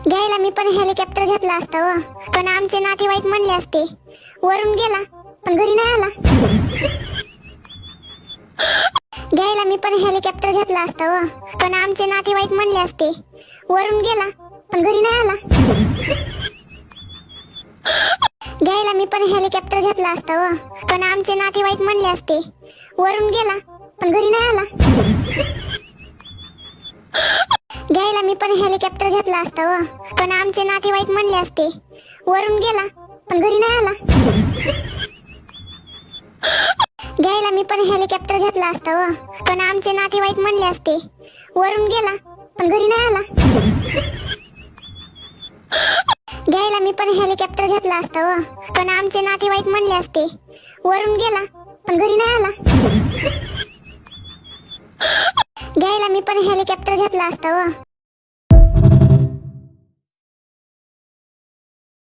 घ्यायला मी पण हेलिकॉप्टर घेतला असता व, पण आमचे नातेवाईक म्हणले असते वरून गेला पण घरी नाही आला. घ्यायला मी पण हेलिकॉप्टर घेतला असता व, पण आमचे नातेवाईक म्हणले असते वरून गेला पण घरी नाही आला. घ्यायला मी पण हेलिकॉप्टर घेतला असता व, पण आमचे नातेवाईक म्हणले असते वरून गेला पण घरी नाही आला. घ्यायला मी पण हेलिकॉप्टर घेतला असता व, पण आमचे नातेवाईक म्हणले असते वरून गेला पण घरी नाही आला. घ्यायला मी पण हेलिकॉप्टर घेतला असता व, पण आमचे नातेवाईक म्हणले असते वरून गेला पण घरी नाही आला. घ्यायला मी पण हेलिकॉप्टर घेतला असता व, पण आमचे नातेवाईक म्हणले असते वरून गेला पण घरी नाही आला. घ्यायला मी पण हेलिकॉप्टर घेतला असता व,